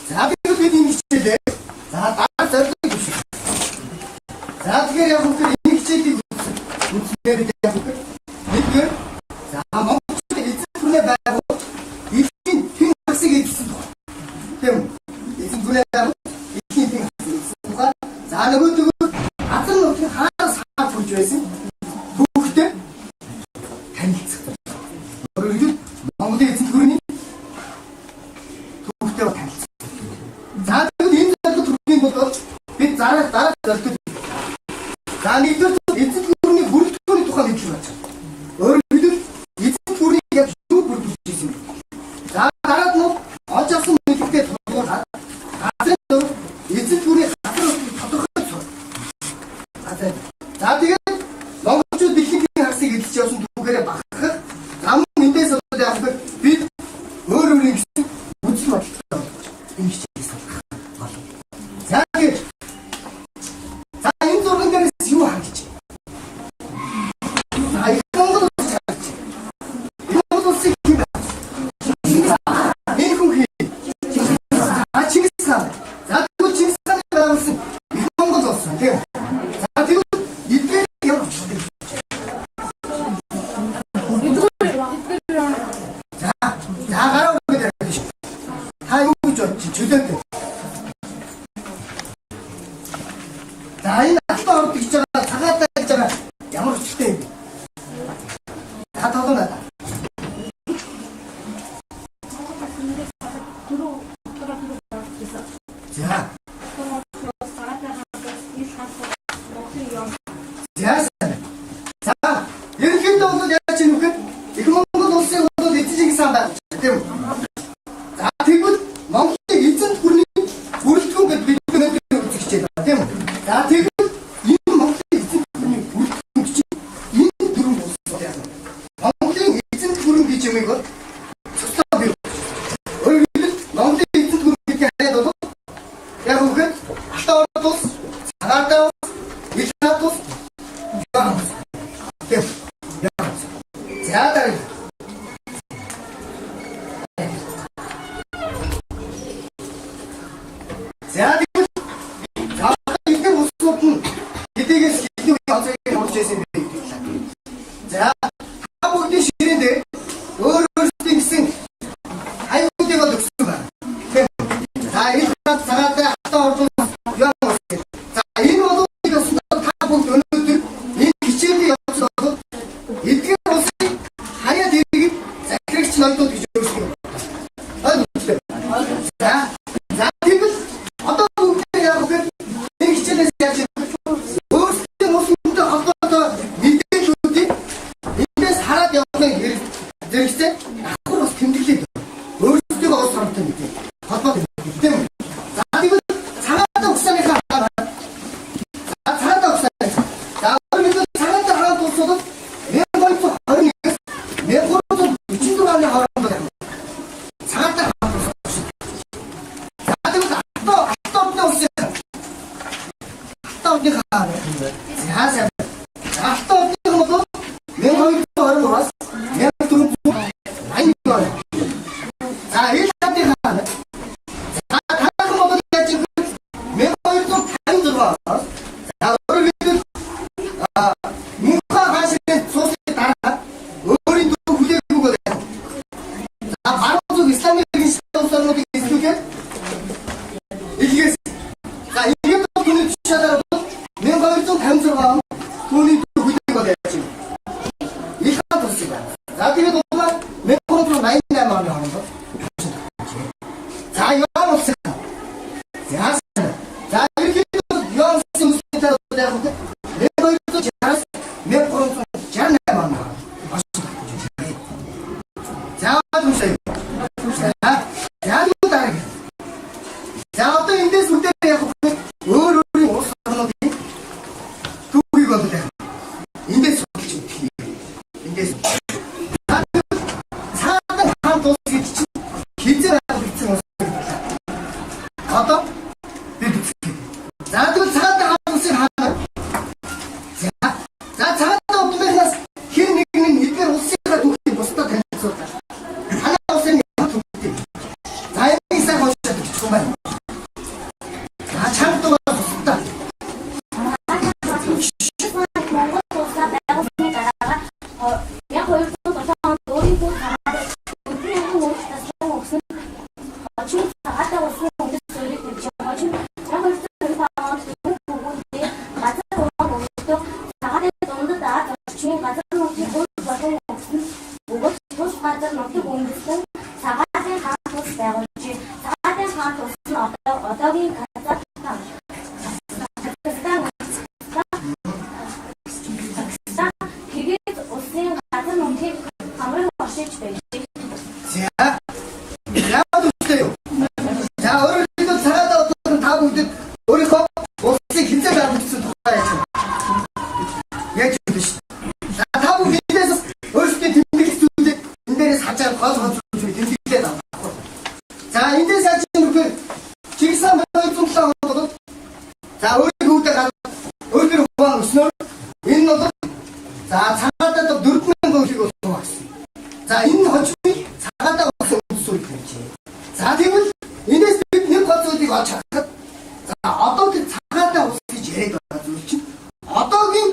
За би бид ингэж хэлээ. За дараа зорилго түрээ ихний тухай за нөгөө азар нутгийн хаараас хаа хүрж байсан түүхтэй танилцах. Өөрөөр Монголын эзэнт гүрний түүхтэй танилцах. За тэгээд энэ зорилго төрхийн тулд бид дараа зорилго. За нэгдүгээр эзэнт гүрний бүрэлдэхүүний тухай мэдэх байна. Өөрөөр эзэнт гүрний яг юу бүрдүүлж ирсэн бэ? За дараад нь олж авсан мэдээлэлтэй тулгуурлаад азар эзэнт гүрний тодорхой цог. За тэгээд монголчууд дэлхийн хагасыг эзэлж явсан түүхээрээ багахах зам эндээс болоод явах бид өөр гэсэн үзэл бодолтой болж энэ хичээлээс болох болов. За тэгээд энэ зурган дээрээс юу хангаж байна? За их Монгол улс хангаж байна. Монгол улсыг хэн байна? Энэ хүн хэн? Чингис хаан. За тэгвэл Чингис хааны байгуулсан их Монгол улс тийм. За тэгвэл эдгээр ямар учиртай? За гараа өгөөд явж шүү. Та юу гэж бодчих чөлөөтэй. За энэ алтан орд гэж байгаа цагаатай гэж байгаа ямар учиртай юм бэ? За тоглоно. За ерөнхийдөө бол яаж юм бэ? Их Монгол улсыг бол эзэн сан байна тийм үү? За тэгвэл Монголын эзэнт гүрний бүрэлдэхүүн гэдэг бид өнөөдөр үзэж байна тийм үү? За тэгвэл энэ Монголын эзэнт гүрний бүрэлдэхүүн чинь энэ дөрвөн улс байна. Монголын эзэнт гүрэн гэж юм бол цэцлээ бий. Өөрөөр Монголын эзэнт гүрэн гэдэг хараад бол яг үгээр алтан орд улс, цагаатай улс, их хад улс За та бүгдийн ширээн дээр өөр өөрсдийн гэсэн аюулыг бол өгсөн байна. За энэ цагаатай алтан орд яа вэ? За энэ бол та бүгд өнөөдөр энэ хичээлийн явц бол эдгээр улсыг хаяад иргэн захирагч ноёдууд гэж өөрсдөө. За тэгвэл одоо бүгд яг үгээр энэ хичээлээс яаж өөрсдийн улстай холбоотой мэдээллүүдийг эндээс хараад явахын зэрэгцээ давхар бас тэмдэглээд өөрсдөө бас хамтан мэдээ холбоотой тийм үү? За тэгвэл цагаатай угсааныхаа цагаатай угсаа. За өөрөөр цагаатай хаалт улсууд 1921-с 1946 оны хооронд байна. Цагаатай хаалт улс. За тэгвэл алтан улсын хаасаа алтан улсын бол 1223-аас 1480 он. За энэ хатны хаана? За таах модод яаж юм бэ? 1256-аас за өөрөөр мөнхөө хаашаа цуцлын дараа өөрийн дүү хүлээгүй байна. За баруун исламын улсуудыг эзлүүгээ илгээс. За энэ бол түүний жишээлээр бол 1256 он түүний дүү хүлээг байж байна. Их хад улс юм. За тэгээд улмаар 1388 оны хооронд. За яа улс. За ерөнхийдөө яа улсын үстэй яг үү? 1260-аас 1368 оны. За түншээ. За юу дараа. За одоо эндээс үдээр яг өөр өөрийн улс орнуудын түүхийг бол яг эндээс судалж өгөх. Эндээс цаадан хамт улс гэж чинь хизээ байгуулсан улс. Одоо бид үзье. За тэгвэл цаадан хамт улсын хаана? За цаадан улсынхаас хэр нэгэн эдгээр улсынхаа түүхийг бусдад танилцуулдаг. Танай улсын түүхийг. За энэ сайн хоолчод гэж юм байна. За чамд бол бусдад. Монгол улсаа байгуулсны дараа яг 2007 онд өөрийнхөө цагаатай өдрийн өмнө өөрчлөлт өгсөн. Очиж цагаатай улсын үндэс суурийг тавьж одоогийн тэгээд улсын газар нутгийг хамрын оршиж байж. Яагаад үстэй юу? За өөрөөр цагаат одоо та бүгд өөрийнхөө улсыг хинцээ гаргасан тухай яаж юм шүү. За та бүгд эндээс өөрсдийн тэмдэглэх зүйлийг энэ дээрээс хажаар гол тэмдэглээд авах. За эндээс яаж юм бэ? Чигсаа 207 онд бол за өөрийнхөө өөрөөр хуваа өснөр энэ бол за цагаатаа 4000 гөлийг болсон гэсэн. За энэ хожмыг цагаатаа болсон үсүүл хэмжээ. За тэгвэл энэс бид нэг гол зүйлийг олж харахад за одоо тэр цагаатаа ус гэж яриад байгаа зүйл чинь одоогийн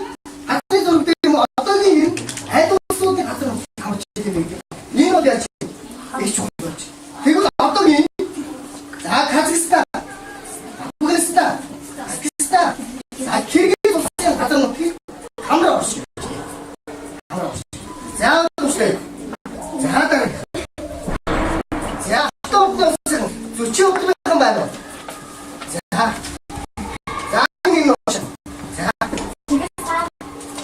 хацны зураг дээр юм одоогийн юм аль улсуудын газар нутгийг хамж байгаа юм. Энэ бол яаж их чухал болж. Тэгвэл одоогийн за Казахстан, Афганистан, Пакистан, за Киргиз улсын газар нутгийг хамраа оршиж байна. За үстэй. За дараа. За автобус зүчи утгах байна. За. За энэ нууш. За.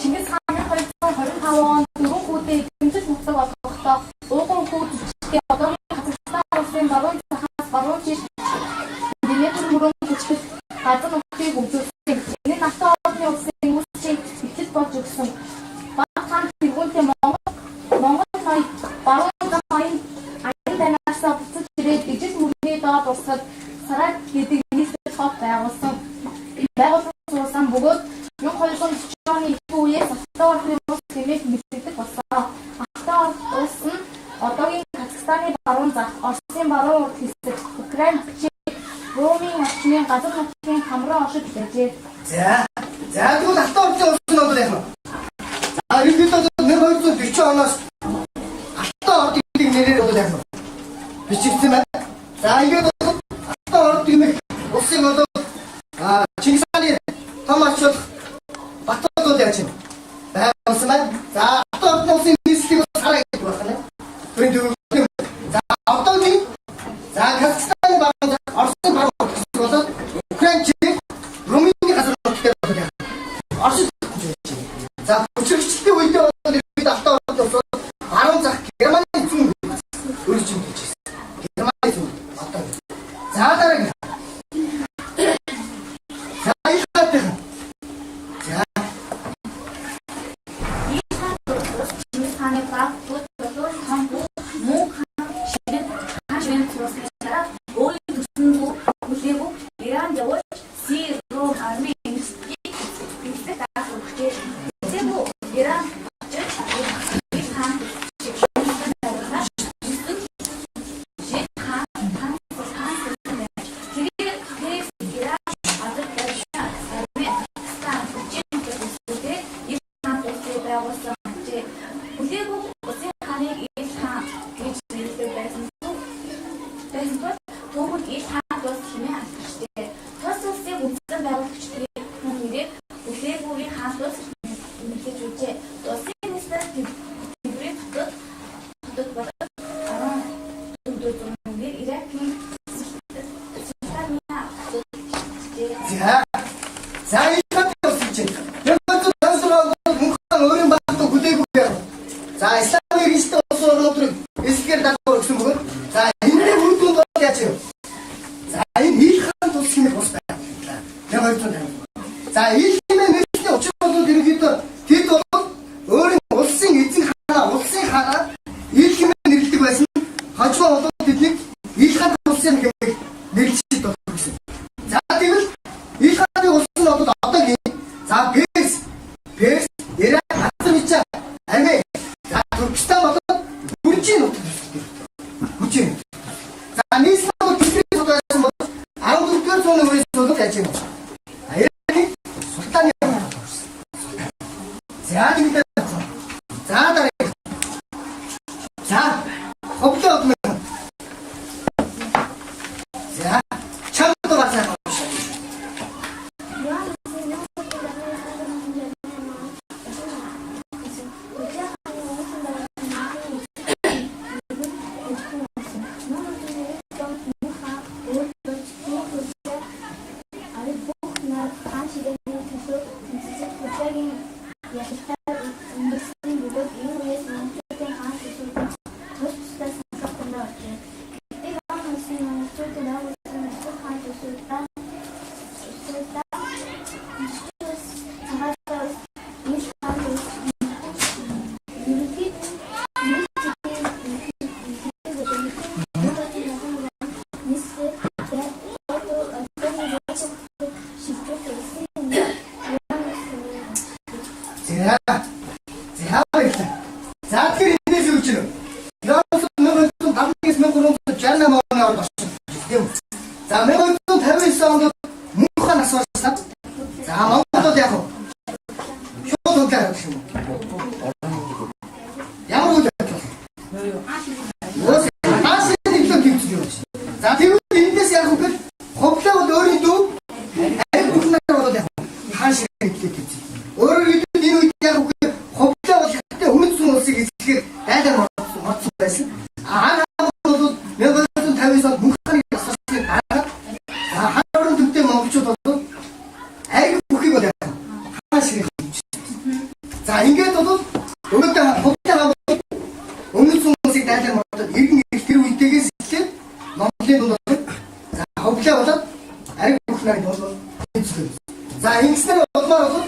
Чингис хааны 225 онд дөрвөн хүүтэй тэмцэж мөхөг олгохдоо ууган хүүтэй одоогийн Казахстан улсын баруун захаас баруун чиш Димитр мөрөн хүчтэй газар нутгийг хөгжүүлсэн. Энэ автоо орны улсын үүсчийг итгэж болж өгсөн. Бахан тэргүүнтэй Монгол хай баруун захын аян танаас буцаж ирээд ижил мөрний доод усад сарай гэдэг нийслэл хот байгуулсан. Байгуулсан бөгөөд 1240 оны их үеэс автоо орны улс хэмээх мэддэг болсон. Автоо улс нь одоогийн Казахстаны баруун зах, Оросын баруун урд хэсэг, Украин Ромын орчмын газар нутгийн хамраа оршиж байжээ. За тэгвэл автоо орны улс нь одоо яах вэ? За ерөнхийдөө 1240 оноос автоо орд гэдэг нэрээр одоо яах вэ? Бичигдсэн байна. За ингээд автоо орд гэмээр улсын одоо Чингис хааны том ачаал Батболууд яаж юм? Байгуулсан байна. За автоо ордны улсын нийслэлийг хараа гэдэг байна. Түрийн төвөг. За одоогийн за Казахстаны баруун Оросын баруун хэсэг болоод Украин Румыны газар нутгаар байна. Оршиж за хүчрэгчдийн үедээ бол бид автоо орд болсон баруун зах Германы эзэн өрж юм гэж байна. Германы эзэн одоо. За дараа. За ихтэй. За Чингис хааны прав бүлгүүд хамбу муу ширэт хашин цусгаараа өөрийн төссөн бүлээгүү Иран явуулж Сиром армийн институтыг даатгавчээ. Тэгвэл Иран За ихтэй болсон чинь. Яг л тансраа мөнхөн өөрийн багтаа хүлээгүй яа. За исламын христийн улс орнууд эсгээр дадлуу гэсэн бөгөөд за энэ үр дүнд бол яаж юм? За энэ их хаан тус хэмээх ус байна. Яг ойлгосон. За их хэмээх нэрсний учир бол ерөнхийдөө тэд бол өөрийн улсын эзэн хаанаа их хэмээх нэрлэдэг байсан. Хажуу бол тэднийг их хаан тус хэмээх нэрлэлчид бол гэсэн. За тэгвэл их хааны улс нь одоо одоогийн за Перс, Ирак, Азербайджан, Америк, за Туркестан болоод Гүржийн нутаг. За нийслэл төсвийн судаасан бол 14-р зууны үеэс бол яаж юм бэ? Ираны султаны орсон. За тэгвэл за дараа. За ховлоо одно. За чамд гарсан. За баярлалаа. За тэгэхээр эндээс юу гэж вэ? Яасан 1959 оны орд орсон. Тийм. За 1959 онд мөнхөн нас барсан. За Монголд яг шууд удлаа гэх юм. Ямар үйл явдал? Юус хаашаа нэглэн төвчл юм. За тэгвэл эндээс яг үгүй ховлоо бол өөрийн дүү аль бүхнээр бол яг хаашаа нэглэн төвчл. Өөрөөр хэлбэл энэ үед яг үгүй ховлоо бол хатаа өмнөд зүүн улсыг эзлэхээр дайлаар морцсон байсан. Аа бол 1959 онд мөнхний асарсны дараа хаарын төвтэй монголчууд бол айг бүхийг бол хаашаа. За ингээд бол өнөөдөр ховлоо өмнөд зүүн улсыг дайлаар морцоод иргэн их тэр үедээс эхлээд Монголын дунд за ховлоо болоод айг бүхнээр бол эзлэв. За ингэснээр болмоор бол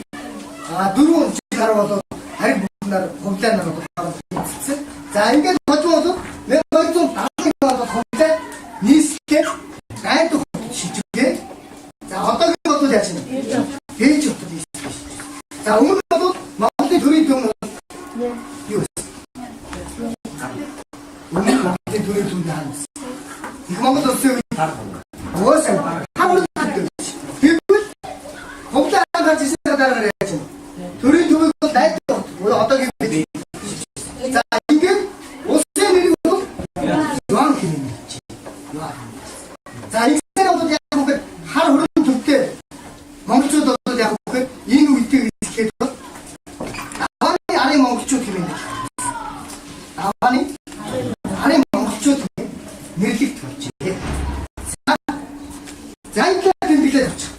дөрвөн жил гаруй болоод айг бүхнээр ховлоо нар бол эзэлсэн. За ингээд бодвол бол 1970 онд ховлоо нийслэлээр гайд шижигдээ. За одоогийн бол яаж юм? Ээж хотод нийслэл. За өмнө бол Монголын төрийн төв юу вэ? Өмнө Монголын төрийн төв хаана? Их Монгол улсын уус хамрын тэгвэл ховлоо гарч ирсэн дараа яаж юм? Төрийн төвийг бол дайд одоогийн бид. За ингээд улсын нэрийг бол Юан хэмээн. За ихэнх бол яг үгээр хар хөрөн төвтэй монголчууд бол яг үгээр энэ үедээ хэлэхэд бол авааны арын монголчууд хэмээн. Авааны арын монголчууд нэрлэгт болжээ. За энэ тэмдэглээд авчих.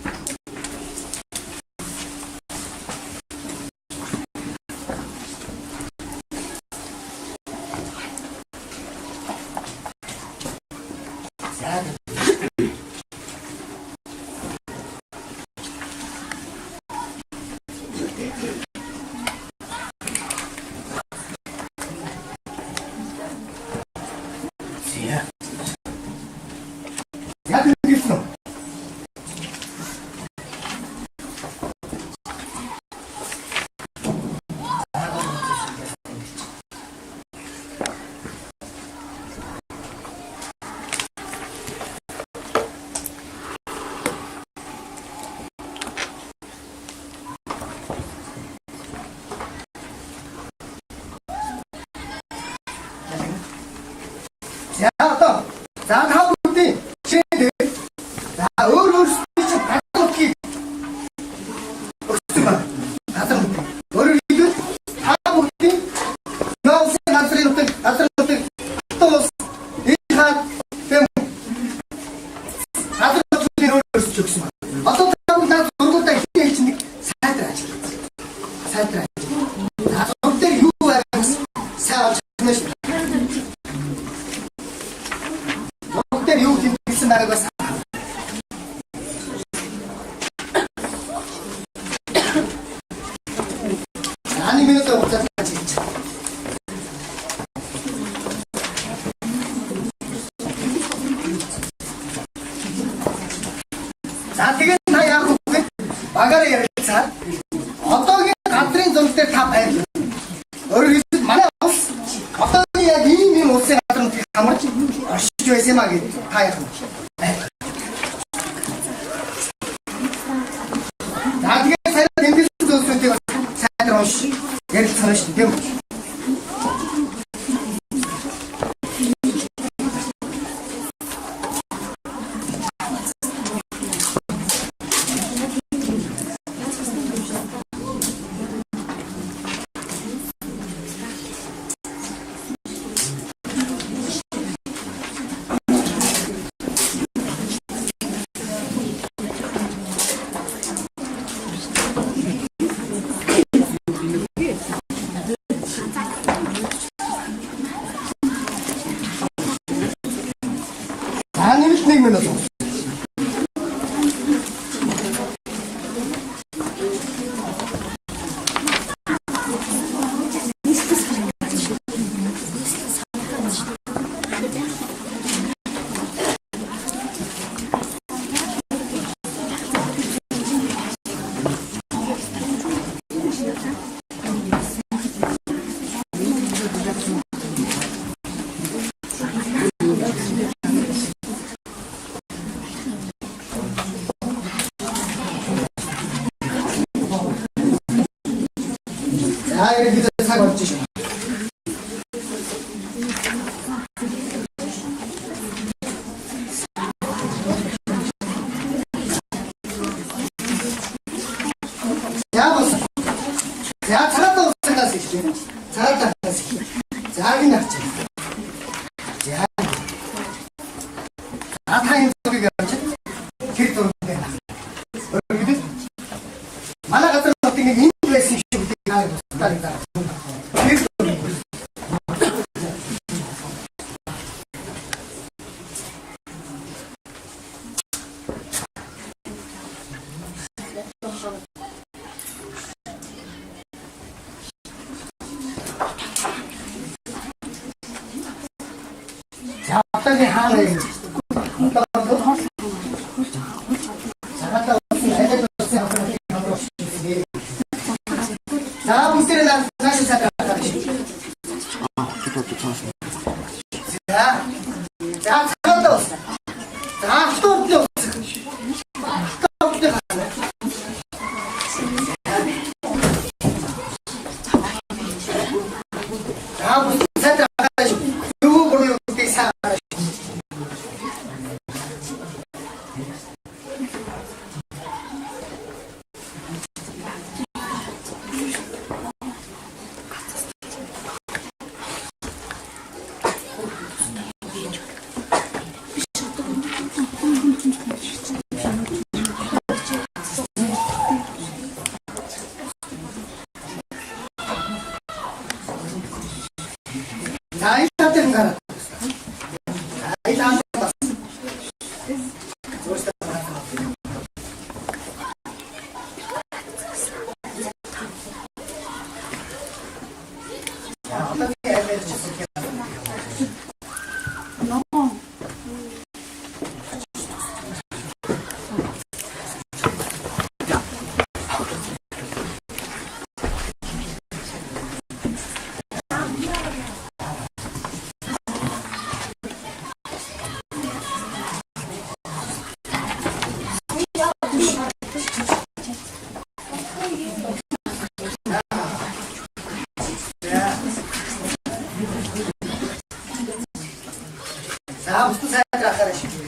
За одоо за та бүхэн чигээр за өөр чи гадуурхийг өгсөн байна. Өөрөөр хэлбэл та бүхэн нөөцийн газрын нутаг тус энэ хаад тэм гадуурхийг өөрөөс өгсөн байна. Одоо та бүхэн сургуультай хийж нэг сайдар ажиллаж. Сайдар ажиллаж. За сургууль юу байгаас сайн олж байна. Юу хийсэн байгааг бас Ани минут хугацаанд хийж. За тэгээд та яг үгүй багаараа ярилцаад одоогийн газрын зураг дээр та байна. Өөрөөр хэлбэл манай улс одоогийн яг ийм улсын газар нутгийг хамарч оршиж байсан юм а гэж та яах вэ? За тэгээд сайн тэмдэглэсэн зүйлсүүдийг сайн унш ярилцсан шүү дээ. За ерөнхийдөө цаг болж шүү. За цагаатаа усагаас ихтэй. Цагаатаас их. Зааг нь авч. За. Атайн зүгийг авч. Тэр дург байна. Өөрөөр манай газар хотын энэ байсан шиг үү яа тусдаа даа. Тэр дург. 자빠게 하네. 자, 무슨 다시 자, 잠깐만 왔어. 자, 또 없어. 또 없어. 자, 무슨 살짝 가지고 누구 보려고 그렇게 사. 나이 사태는 가라. 나이 사태 봤어. 야, 어떻게 애매를 쳤을게. 자, 무슨 사야지 아까 시키고.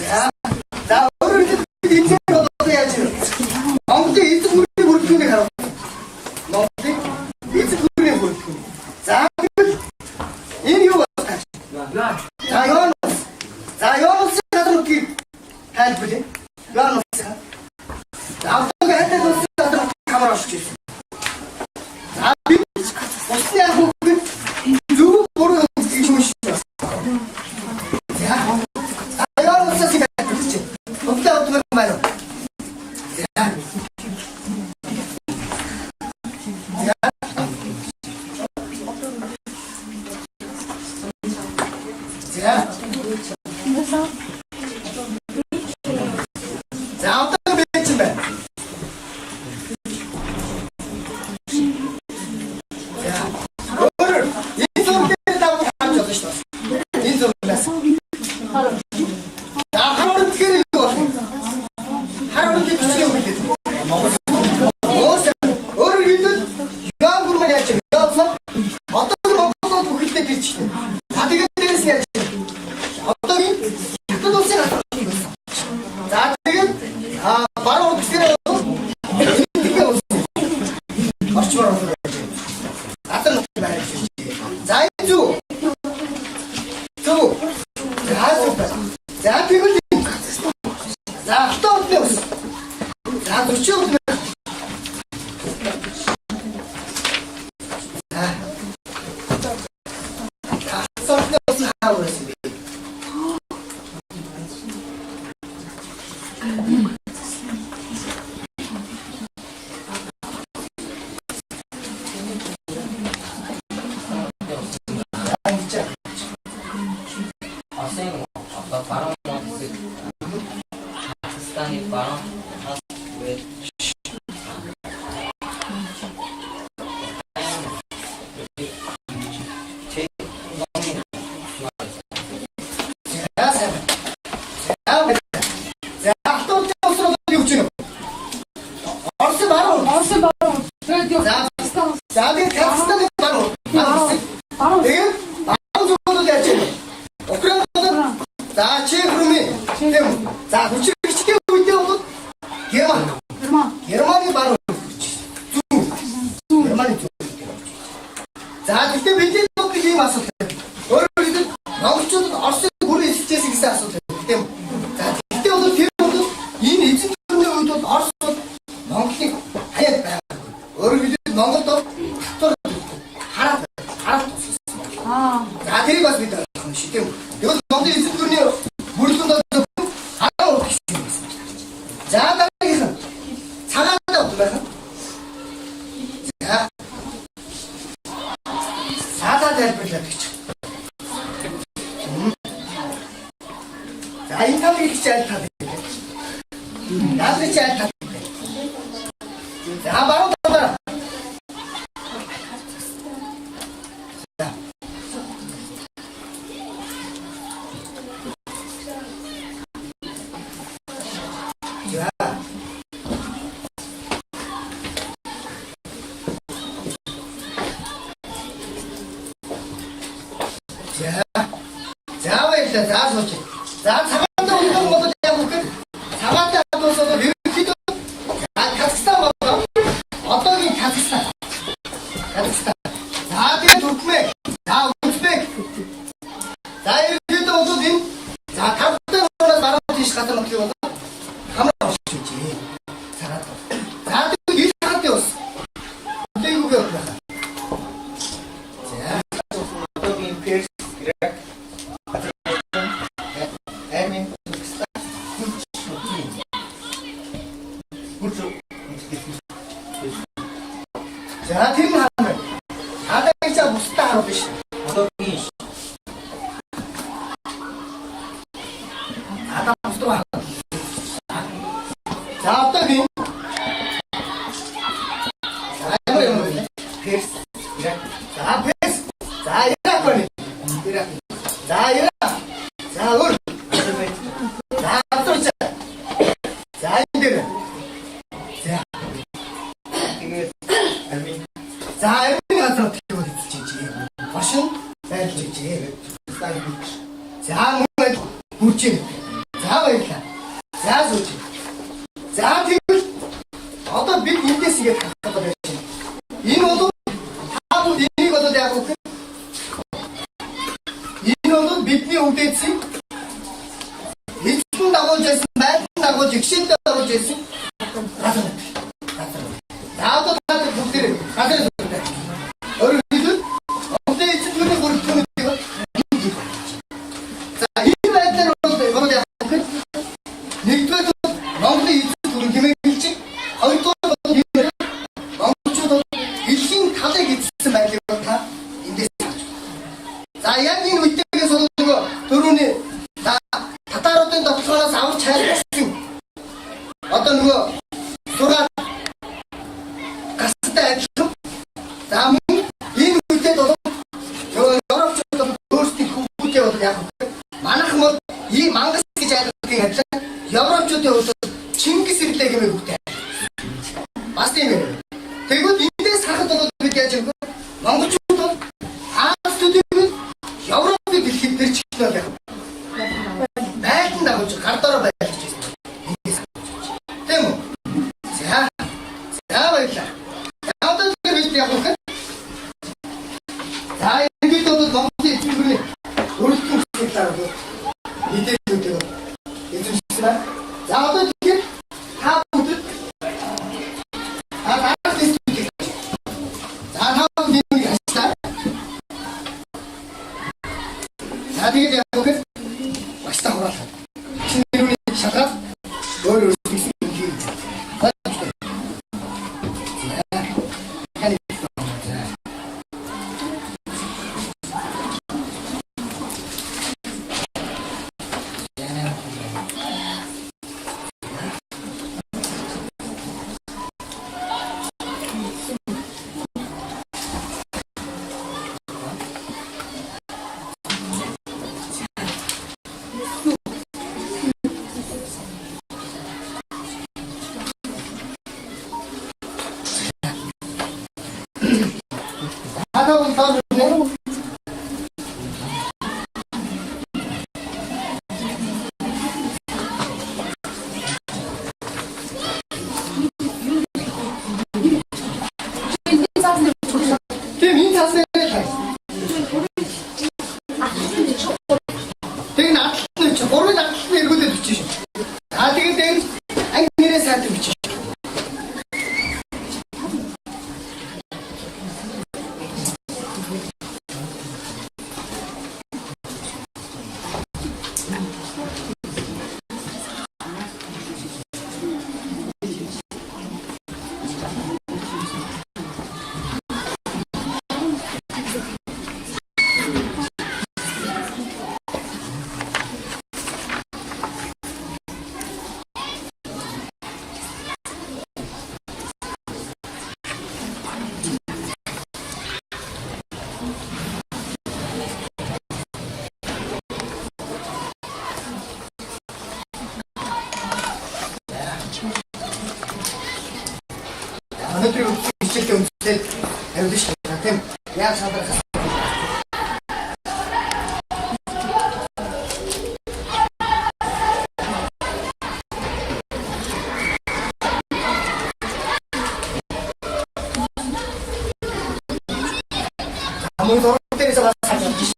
자, 자, 오늘 이렇게 인생을 얻어야지. 아무튼 이쪽 우리 무릎에 가라. 아무튼 이쪽 우리 무릎에. 자, 이리와. 자, 요한. 자, 요한 가서 놓기. 할부지. 요한. 자, 어떻게 할 때도 쓰다가 가만히 시키지. 자, 어떻게 하고 누구 모르는 이 정신. 자. 요한 없었으니까 그렇지. 없다 없다 말로. 자. 자. 자, 어떤 배치면. 자, 오늘 인성 때린다고 다 줬어. 인성 때렸어. 자, 하루는 피해를 주고 하루는 피해를 주고 어를 일든 유한구로만 해야지. 여기서 어떤 걸 먹고 그때 그렇지. 다 되게 되겠어야지. 어떤 이 약간 없애가 있어. 자, 되게 바로 어떻게 해요? 이게 없어. 맞지 말아서 그래야지. 어떤 거 말해야지. 자, 이쪽. 저. 자, 피고 자, 또 없어. 자, 놓치 없으면. 자, 썩 없어 하고 그랬습니다. Пакистани баруун хас вэ. Германы баруун. Германы зүг. За тэгтээ бидний нэг юм асуудал. Өөрөөр хэлбэл монголчуудад Оросыг бүрэн эсэлжсэн гэсэн асуудал тийм. За тэгтээ бол тэр бол энэ эзэн төрний үед бол Орос бол Монголыг хаяад байгаа. Өөрөөр хэлбэл Монголд бол хараад за тэрийг бас бид ойлгох юм шиг тийм. Тэгвэл Монголын эзэн төрний бүрэлдэхүүн бол хараа урах гэсэн юм байна. За дараагийнх нь цагаатаа байна. За саатаа тайлбарлаад гэж. За энэ тавыг хичээл тав. Яагаад хичээл тав? За баруун талаараа. За сууч. За цагаатаа унах бол яг үгүй. Цагаатаа хадуусаад ерөнхийдөө Казахстан байна. Одоогийн Казахстан. За тэгээ Туркмен. За Узбек. За ерөнхийдөө бол энэ за тавтай уунаас баруун тийш гадар нөхөй бол хамаа оршиж байна. Цагаатаа. За тэгээ ил цагаатаа ус. Тээгүүгээ байна. За одоогийн Перс, Ирак За тийм хаана. Хадаа гэж бусдаа харуу биш. Одоогийн хадаа бусдаа. За одоогийн Перс. За Перс. За Ирак байна. Ирак. За Ирак. За өөр. За Турция. За энэ. За. Тэгээд Армени. За Армени газар төлөв хийчихье. Башин байлжижээ. За мөн бүрчээ. За баярлаа. За зүж. За тэгвэл одоо бид эндээс игээд хатдаг байж. Энэ бол та бүхэн энийг одоо яг үгүй. Энэ бол бидний үдээсэн эзэн дагуулж байсан, байдлын дагуулж игшээтэй дагуулж байсан. За одоо та бүгдээ газар зүгтээ. Өөрөөр хэлбэл онцгой эзэн төрний бүрэлдэхүүн. За энэ байдлаар бол яг үгүй. Нэгдүгээр Монголын эзэн төрийн хэмээн хэлж, хоёрдугаар бол энэ монголчууд дэлхийн талыг эзэлсэн байдлыг бол та эндээс харж байна. За яг энэ үеигээс бол нөгөө төрөний татаруудын дотлохоос авч хайрлсан. Одоо нөгөө сураад гастай адилхан. За мөн энэ үедээ бол нөгөө Европчууд өөрсдийн хүмүүстээ бол яг манайхан бол ийм мангас гэж айлгуудын адилхан Европчуудын хувьд Чингис ирлээ гэмээр үгтэй. Бас тийм ээ. Тэгвэл эндээс харахад бол бид яаж юм бэ? Монголчууд бол Азиудын Европыг дэлхийд нэр чиглэл яг байлдан дагуулж гардаараа байлж байсан. Тийм үү? За баярлалаа. Одоо бид яг үгүй. За энэ бол Монголын эзэн төрний бүрэлдэхүүн хэлээр мэдээлэлүүд эзэмшсэн байна. За одоо тэгэхээр та бүхэн тэгээд яг үгүй маш та хураалаа. Чиний шагаад өөр өөрсдөө хийх. өнөөдрийн хичээлээ үндэслээд явж байна тийм. Яг шалрах. Амын дөрөв дээрээс бас хаж.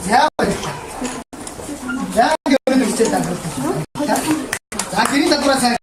За баярлалаа. За гэрэл үстэй тань. За гэрийн дадраа сайн.